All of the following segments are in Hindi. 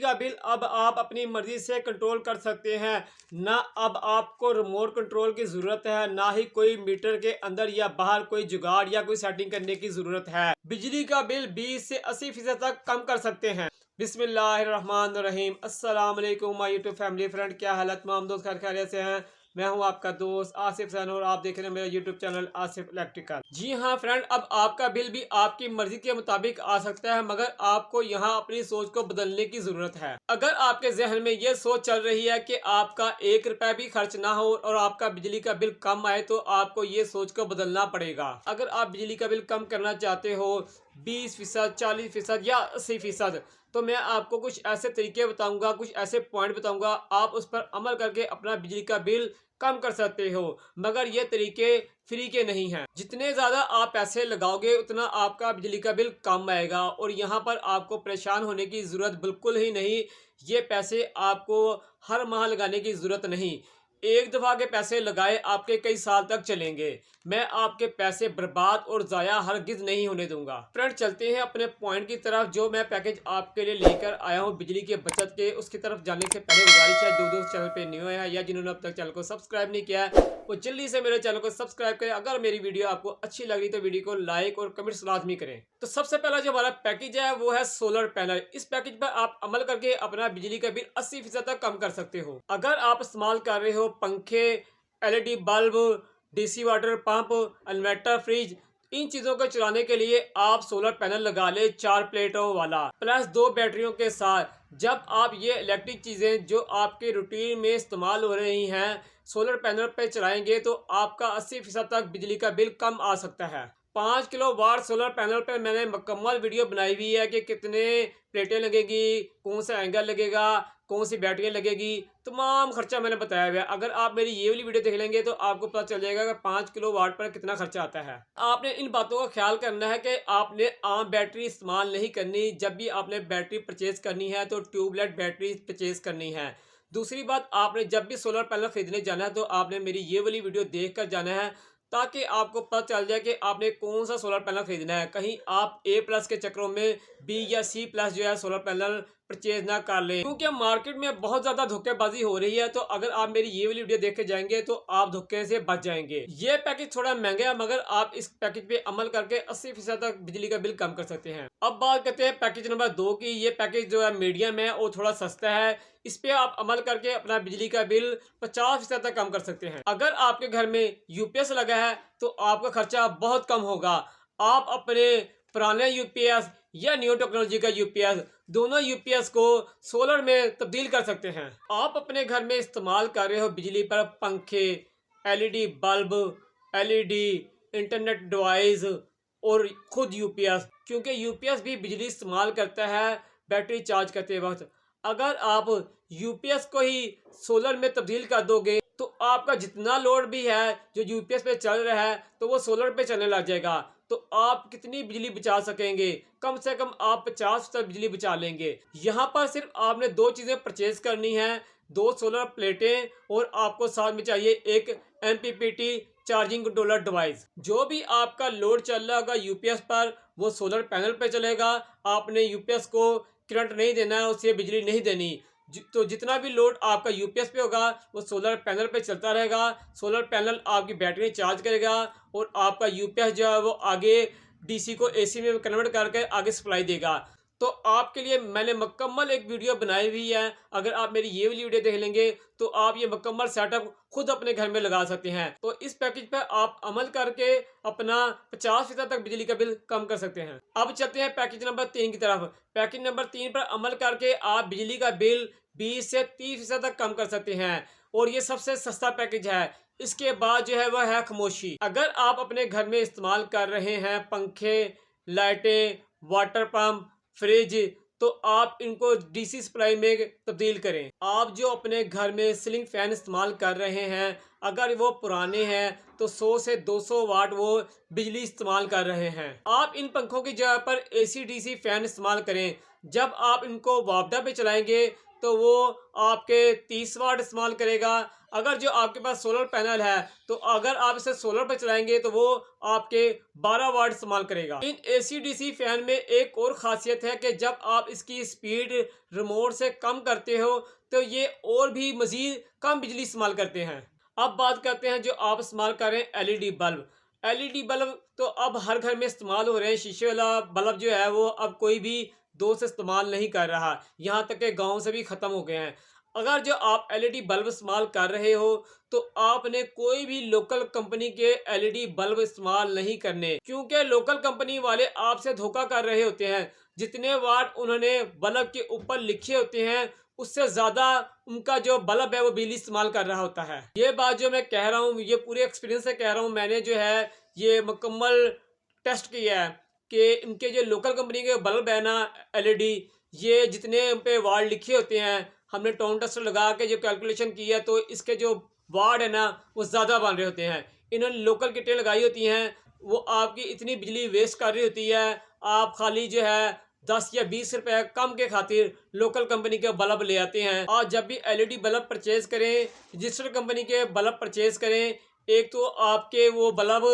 का बिल अब आप अपनी मर्जी से कंट्रोल कर सकते हैं। ना अब आपको रिमोट कंट्रोल की ज़रूरत है, ना ही कोई मीटर के अंदर या बाहर कोई जुगाड़ या कोई सेटिंग करने की ज़रूरत है। बिजली का बिल 20 से 80% तक कम कर सकते हैं। बिस्मिल्लाहिर्रहमानिर्रहीम। अस्सलाम वालेकुम माय यूट्यूब फैमिली फ्रेंड, क्या हालत तमाम दोस्त खैरियत से हैं। मैं हूं आपका दोस्त आसिफ सैन और आप देख रहे हैं मेरा यूट्यूब चैनल आसिफ इलेक्ट्रिकल। जी हां फ्रेंड, अब आपका बिल भी आपकी मर्जी के मुताबिक आ सकता है, मगर आपको यहां अपनी सोच को बदलने की जरूरत है। अगर आपके जहन में यह सोच चल रही है कि आपका 1 रुपया भी खर्च ना हो और आपका बिजली का बिल कम आए, तो आपको ये सोच को बदलना पड़ेगा। अगर आप बिजली का बिल कम करना चाहते हो 20%, 40% या 80%, तो मैं आपको कुछ ऐसे तरीके बताऊंगा, कुछ ऐसे पॉइंट बताऊंगा, आप उस पर अमल करके अपना बिजली का बिल कम कर सकते हो। मगर ये तरीके फ्री के नहीं हैं। जितने ज़्यादा आप पैसे लगाओगे उतना आपका बिजली का बिल कम आएगा और यहाँ पर आपको परेशान होने की ज़रूरत बिल्कुल ही नहीं। ये पैसे आपको हर माह लगाने की ज़रूरत नहीं। एक दफ़ा के पैसे लगाए आपके कई साल तक चलेंगे। मैं आपके पैसे बर्बाद और ज़ाया हरगिज़ नहीं होने दूंगा। फ्रेंड, चलते हैं अपने पॉइंट की तरफ। जो मैं पैकेज आपके लिए लेकर आया हूं बिजली के बचत के, उसकी तरफ जाने से पहले गुजारिश है, जो दोस्त चैनल पे न्यू है या जिन्होंने अब तक चैनल को सब्सक्राइब नहीं किया है, वो जल्दी से मेरे चैनल को सब्सक्राइब करें। अगर मेरी वीडियो आपको अच्छी लग रही तो वीडियो को लाइक और कमेंट्स लाजमी करें। तो सबसे पहला जो हमारा पैकेज है वो है सोलर पैनल। इस पैकेज पर आप अमल करके अपना बिजली का बिल 80% तक कम कर सकते हो। अगर आप इस्तेमाल कर रहे हो पंखे, LED bulb, DC water pump, inverter, fridge, इन चीजों को चलाने के लिए आप सोलर पैनल लगा ले 4 प्लेटों वाला प्लस 2 बैटरियों के साथ। जब आप ये इलेक्ट्रिक चीजें जो आपके रूटीन में इस्तेमाल हो रही हैं सोलर पैनल पे चलाएंगे, तो आपका 80% तक बिजली का बिल कम आ सकता है। 5 किलोवाट सोलर पैनल पर मैंने मुकम्मल वीडियो बनाई हुई है कि कितने प्लेटें लगेगी, कौन सा एंगल लगेगा, कौन सी बैटरी लगेगी, तमाम खर्चा मैंने बताया हुआ है। अगर आप मेरी ये वाली वीडियो देख लेंगे तो आपको पता चल जाएगा कि 5 किलोवाट पर कितना खर्चा आता है। आपने इन बातों का ख्याल करना है कि आपने आम बैटरी इस्तेमाल नहीं करनी। जब भी आपने बैटरी परचेज करनी है तो ट्यूबलाइट बैटरी परचेज करनी है। दूसरी बात, आपने जब भी सोलर पैनल खरीदने जाना है तो आपने मेरी ये वाली वीडियो देख कर जाना है, ताकि आपको पता चल जाए कि आपने कौन सा सोलर पैनल खरीदना है। कहीं आप A+ के चक्रों में B या C+ जो है सोलर पैनल परचेज ना कर लें, क्योंकि मार्केट में बहुत ज़्यादा धोखेबाजी हो रही है। तो अगर आप मेरी ये वाली वीडियो देख के जाएंगे तो आप धोखे से बच जाएंगे। ये पैकेज थोड़ा महंगा है, मगर आप इस पैकेज पे अमल करके 80% तक बिजली का बिल कम कर सकते हैं। अब बात करते हैं पैकेज नंबर 2 की। ये पैकेज जो है मीडियम है और थोड़ा सस्ता है। इस पे आप अमल करके अपना बिजली का बिल 50% तक कम कर सकते हैं। अगर आपके घर में UPS लगा है तो आपका खर्चा बहुत कम होगा। आप अपने पुराने UPS या न्यू टेक्नोलॉजी का UPS, दोनों UPS को सोलर में तब्दील कर सकते हैं। आप अपने घर में इस्तेमाल कर रहे हो बिजली पर पंखे, LED bulb, LED internet device और खुद UPS, क्योंकि UPS भी बिजली इस्तेमाल करता है बैटरी चार्ज करते वक्त। अगर आप UPS को ही सोलर में तब्दील कर दोगे तो आपका जितना लोड भी है जो UPS पे चल रहा है तो वो सोलर पे चलने लग जाएगा। तो आप कितनी बिजली बचा सकेंगे? कम से कम आप 50% बिजली बचा लेंगे। यहाँ पर सिर्फ आपने 2 चीज़ें परचेज करनी है, 2 सोलर प्लेटें और आपको साथ में चाहिए एक MPPT चार्जिंग कंट्रोलर डिवाइस। जो भी आपका लोड चल रहा होगा UPS पर वो सोलर पैनल पे चलेगा। आपने UPS को करंट नहीं देना है, उससे बिजली नहीं देनी। तो जितना भी लोड आपका UPS पे होगा वो सोलर पैनल पे चलता रहेगा। सोलर पैनल आपकी बैटरी चार्ज करेगा और आपका UPS जो है वो आगे DC को AC में कन्वर्ट करके आगे सप्लाई देगा। तो आपके लिए मैंने मुकम्मल एक वीडियो बनाई हुई है। अगर आप मेरी ये वाली वीडियो देख लेंगे तो आप ये मुकम्मल सेटअप खुद अपने घर में लगा सकते हैं। तो इस पैकेज पर आप अमल करके अपना 50% तक बिजली का बिल कम कर सकते हैं। अब चलते हैं पैकेज नंबर 3 की तरफ। पैकेज नंबर 3 पर अमल करके आप बिजली का बिल 20 से 30% तक कम कर सकते हैं और ये सबसे सस्ता पैकेज है। इसके बाद जो है वह है खामोशी। अगर आप अपने घर में इस्तेमाल कर रहे हैं पंखे, लाइटें, वाटर पंप, फ्रिज, तो आप इनको DC सप्लाई में तब्दील करें। आप जो अपने घर में सीलिंग फैन इस्तेमाल कर रहे हैं अगर वो पुराने हैं तो 100 से 200 वाट वो बिजली इस्तेमाल कर रहे हैं। आप इन पंखों की जगह पर AC DC फैन इस्तेमाल करें। जब आप इनको वापडा पे चलाएंगे तो वो आपके 30 वाट इस्तेमाल करेगा। अगर जो आपके पास सोलर पैनल है तो अगर आप इसे सोलर पर चलाएंगे तो वो आपके 12 वाट इस्तेमाल करेगा। इन एसी डीसी फैन में एक और खासियत है कि जब आप इसकी स्पीड रिमोट से कम करते हो तो ये और भी मजीद कम बिजली इस्तेमाल करते हैं। अब बात करते हैं जो आप इस्तेमाल कर रहे हैं एलईडी बल्ब। एलईडी बल्ब तो अब हर घर में इस्तेमाल हो रहे हैं। शीशे वाला बल्ब जो है वो अब कोई भी दोस्त इस्तेमाल नहीं कर रहा, यहाँ तक कि गाँव से भी ख़त्म हो गए हैं। अगर जो आप एलईडी बल्ब इस्तेमाल कर रहे हो तो आपने कोई भी लोकल कंपनी के एलईडी बल्ब इस्तेमाल नहीं करने, क्योंकि लोकल कंपनी वाले आपसे धोखा कर रहे होते हैं। जितने वाट उन्होंने बल्ब के ऊपर लिखे होते हैं उससे ज़्यादा उनका जो बल्ब है वो बिजली इस्तेमाल कर रहा होता है। ये बात जो मैं कह रहा हूँ ये पूरे एक्सपीरियंस से कह रहा हूँ। मैंने जो है ये मुकम्मल टेस्ट किया है कि इनके जो लोकल कंपनी के बल्ब है ना एलईडी, ये जितने उन पे वाट लिखे होते हैं हमने टोन टेस्टर लगा के जो कैलकुलेशन किया तो इसके जो वाट है ना वो ज़्यादा बन रहे होते हैं। इन्होंने लोकल किटें लगाई होती हैं, वो आपकी इतनी बिजली वेस्ट कर रही होती है। आप खाली जो है 10 या 20 रुपए कम के खातिर लोकल कंपनी के बल्ब ले आते हैं। और जब भी एलईडी बल्ब परचेज करें, रजिस्टर्ड कंपनी के बल्ब परचेज करें, एक तो आपके वो बल्ब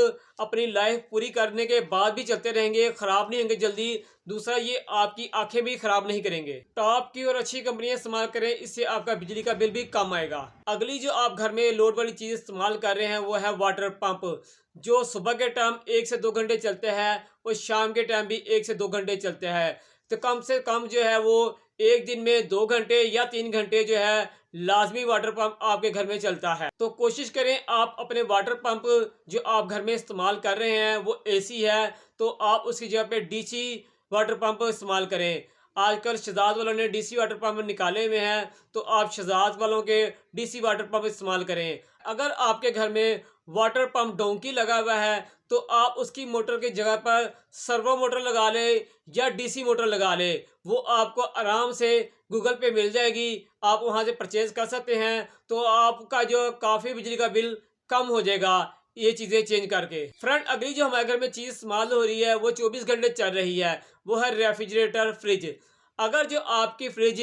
अपनी लाइफ पूरी करने के बाद भी चलते रहेंगे, ख़राब नहीं होंगे जल्दी। दूसरा ये आपकी आंखें भी ख़राब नहीं करेंगे। टॉप की और अच्छी कंपनियां इस्तेमाल करें, इससे आपका बिजली का बिल भी कम आएगा। अगली जो आप घर में लोड वाली चीज़ इस्तेमाल कर रहे हैं वो है वाटर पंप, जो सुबह के टाइम 1 से 2 घंटे चलते हैं और शाम के टाइम भी 1 से 2 घंटे चलते हैं। तो कम से कम जो है वो एक दिन में 2 घंटे या 3 घंटे जो है लाजमी वाटर पंप आपके घर में चलता है। तो कोशिश करें आप अपने वाटर पंप जो आप घर में इस्तेमाल कर रहे हैं वो एसी है तो आप उसकी जगह पे डीसी वाटर पंप इस्तेमाल करें। आजकल शहजाद वालों ने डीसी वाटर पंप निकाले हुए हैं तो आप शहजाद वालों के डीसी वाटर पंप इस्तेमाल करें। अगर आपके घर में वाटर पंप डोंकी लगा हुआ है तो आप उसकी मोटर की जगह पर सर्वो मोटर लगा ले या डीसी मोटर लगा ले, वो आपको आराम से गूगल पे मिल जाएगी, आप वहां से परचेज कर सकते हैं। तो आपका जो काफ़ी बिजली का बिल कम हो जाएगा ये चीज़ें चेंज करके। फ्रेंड अगली जो हमारे घर में चीज़ इस्तेमाल हो रही है वो 24 घंटे चल रही है, वो है रेफ्रिजरेटर फ्रिज। अगर जो आपकी फ्रिज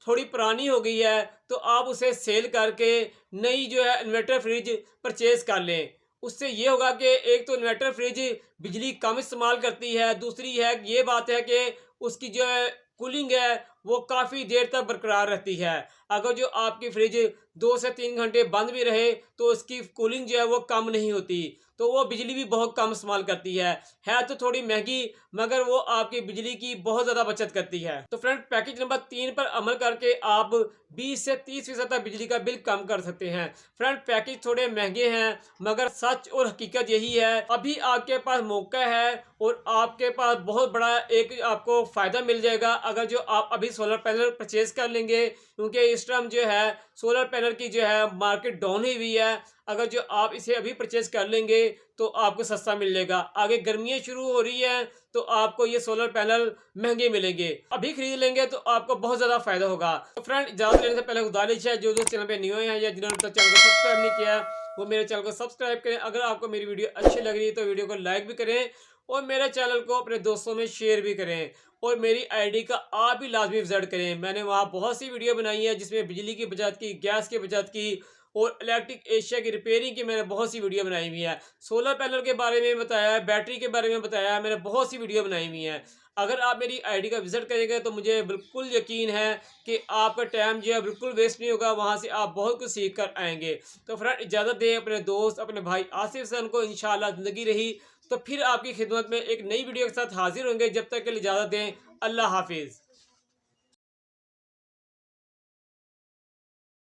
थोड़ी पुरानी हो गई है तो आप उसे सेल करके नई जो है इन्वर्टर फ्रिज परचेज कर लें। उससे ये होगा कि एक तो इन्वर्टर फ्रिज बिजली कम इस्तेमाल करती है, दूसरी है ये बात है कि उसकी जो है कूलिंग है वो काफ़ी देर तक बरकरार रहती है। अगर जो आपकी फ्रिज 2 से 3 घंटे बंद भी रहे तो उसकी कूलिंग जो है वो कम नहीं होती, तो वो बिजली भी बहुत कम इस्तेमाल करती है तो थोड़ी महंगी मगर वो आपकी बिजली की बहुत ज़्यादा बचत करती है। तो फ्रेंड पैकेज नंबर 3 पर अमल करके आप 20 से 30% तक बिजली का बिल कम कर सकते हैं। फ्रेंड पैकेज थोड़े महंगे हैं मगर सच और हकीकत यही है, अभी आपके पास मौका है और आपके पास बहुत बड़ा एक आपको फ़ायदा मिल जाएगा अगर जो आप अभी सोलर पैनल परचेज कर लेंगे, क्योंकि इस टाइम जो है सोलर पैनल की जो है मार्केट डाउन ही हुई है। अगर जो आप इसे अभी परचेज कर लेंगे तो आपको सस्ता मिल जाएगा। आगे गर्मियाँ शुरू हो रही है तो आपको ये सोलर पैनल महंगे मिलेंगे, अभी खरीद लेंगे तो आपको बहुत ज़्यादा फायदा होगा। तो फ्रेंड इजाज़त लेने से पहले गुजारिश है, जो चैनल पे न्यू हैं या जिन्होंने तो चैनल को सब्सक्राइब नहीं किया वो मेरे चैनल को सब्सक्राइब करें। अगर आपको मेरी वीडियो अच्छी लग रही है तो वीडियो को लाइक भी करें और मेरे चैनल को अपने दोस्तों में शेयर भी करें और मेरी आईडी का आप भी लाजमी विजिट करें। मैंने वहाँ बहुत सी वीडियो बनाई है जिसमें बिजली की बचत की, गैस की बचत की और इलेक्ट्रिक एशिया की रिपेयरिंग की मैंने बहुत सी वीडियो बनाई हुई है। सोलर पैनल के बारे में बताया है, बैटरी के बारे में बताया है, मैंने बहुत सी वीडियो बनाई हुई है। अगर आप मेरी आईडी का विजिट करेंगे तो मुझे बिल्कुल यकीन है कि आपका टाइम जो है बिल्कुल वेस्ट नहीं होगा, वहाँ से आप बहुत कुछ सीख कर आएंगे। तो फ्रेंड इजाज़त दें अपने दोस्त अपने भाई आसिफ हसन को, इंशाअल्लाह ज़िंदगी रही तो फिर आपकी खिदमत में एक नई वीडियो के साथ हाजिर होंगे। जब तक के लिए इजाज़त दें, अल्लाह हाफिज़।